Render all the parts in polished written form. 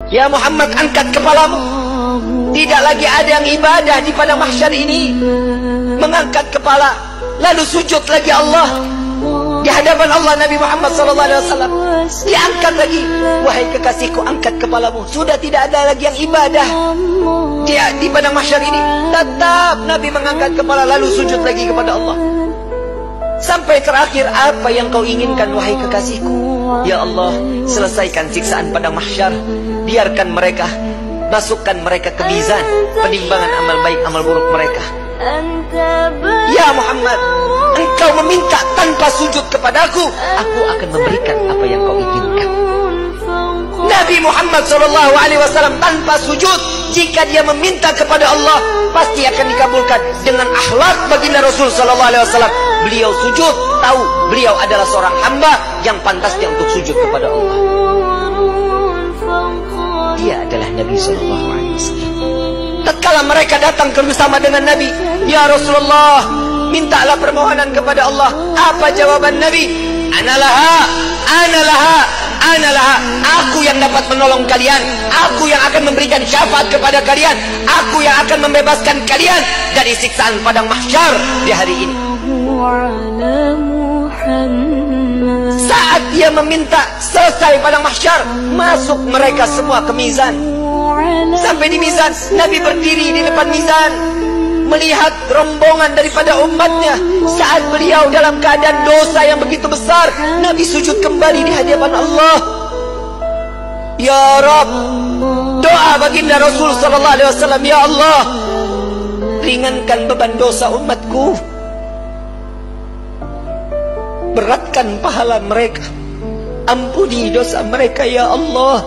Ya Muhammad, angkat kepalamu. Tidak lagi ada yang ibadah di padang mahsyar ini. Mengangkat kepala, lalu sujud lagi Allah di hadapan Allah. Nabi Muhammad SAW diangkat lagi. Wahai kekasihku, angkat kepalamu. Sudah tidak ada lagi yang ibadah dia di padang mahsyar ini. Tetap Nabi mengangkat kepala lalu sujud lagi kepada Allah. Sampai terakhir, apa yang kau inginkan wahai kekasihku? Ya Allah, selesaikan siksaan padang mahsyar. Biarkan mereka, masukkan mereka ke mizan penimbangan amal baik amal buruk mereka. Ya Muhammad, engkau meminta tanpa sujud kepadaku, aku akan memberikan apa yang kau inginkan. Nabi Muhammad SAW tanpa sujud, jika dia meminta kepada Allah, pasti akan dikabulkan. Dengan akhlak baginda Rasul SAW, beliau sujud, tahu beliau adalah seorang hamba yang pantasnya untuk sujud kepada Allah. Dia adalah Nabi SAW. Tatkala mereka datang bersama dengan Nabi, ya Rasulullah, mintalah permohonan kepada Allah. Apa jawaban Nabi? Analaha, analaha, analaha. Aku yang dapat menolong kalian. Aku yang akan memberikan syafaat kepada kalian. Aku yang akan membebaskan kalian dari siksaan padang mahsyar di hari ini. Saat dia meminta, selesai padang mahsyar, masuk mereka semua ke mizan. Sampai di mizan, Nabi berdiri di depan mizan, melihat rombongan daripada umatnya. Saat beliau dalam keadaan dosa yang begitu besar, Nabi sujud kembali di hadapan Allah. Ya Rabb, doa baginda Rasul SAW, ya Allah, ringankan beban dosa umatku, beratkan pahala mereka, ampuni dosa mereka ya Allah.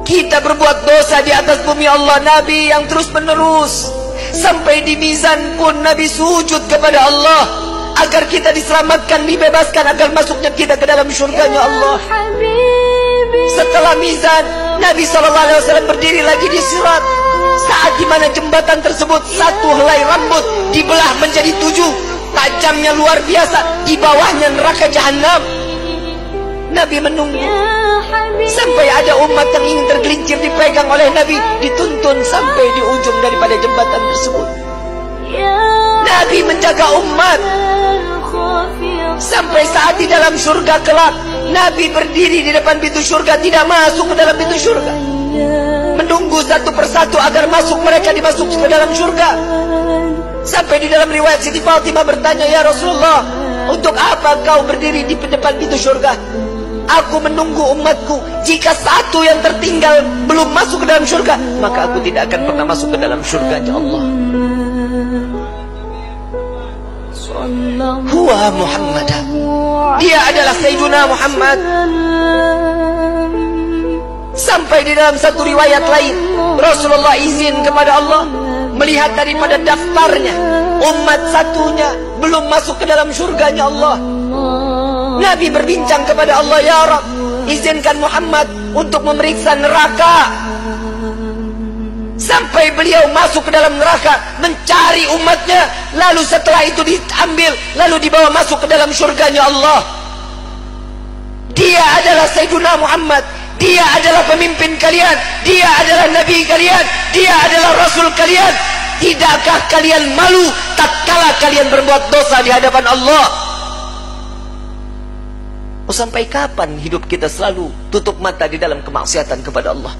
Kita berbuat dosa di atas bumi Allah. Nabi yang terus menerus, sampai di mizan pun Nabi sujud kepada Allah agar kita diselamatkan, dibebaskan, agar masuknya kita ke dalam syurganya Allah. Setelah mizan, Nabi SAW berdiri lagi di sirat. Saat dimana jembatan tersebut, satu helai rambut dibelah menjadi 7, tajamnya luar biasa. Di bawahnya neraka jahanam. Nabi menunggu sampai ada umat yang ingin tergelincir, dipegang oleh Nabi, dituntun sampai di ujung daripada jembatan tersebut. Nabi menjaga umat sampai saat di dalam surga kelak, Nabi berdiri di depan pintu surga, tidak masuk ke dalam pintu surga, menunggu satu persatu agar masuk, mereka dimasukkan ke dalam surga. Sampai di dalam riwayat Siti Fatimah bertanya, ya Rasulullah, untuk apa kau berdiri di depan pintu surga? Aku menunggu umatku. Jika satu yang tertinggal belum masuk ke dalam surga, maka aku tidak akan pernah masuk ke dalam surganya Allah. Huwa Muhammad, dia adalah Sayyiduna Muhammad. Sampai di dalam satu riwayat lain, Rasulullah izin kepada Allah, melihat daripada daftarnya, umat satunya belum masuk ke dalam surganya Allah. Nabi berbincang kepada Allah, ya Rabb, izinkan Muhammad untuk memeriksa neraka. Sampai beliau masuk ke dalam neraka, mencari umatnya, lalu setelah itu diambil, lalu dibawa masuk ke dalam surganya Allah. Dia adalah Sayyiduna Muhammad. Dia adalah pemimpin kalian. Dia adalah Nabi kalian. Dia adalah Rasul kalian. Tidakkah kalian malu tatkala kalian berbuat dosa di hadapan Allah? Sampai kapan hidup kita selalu tutup mata di dalam kemaksiatan kepada Allah?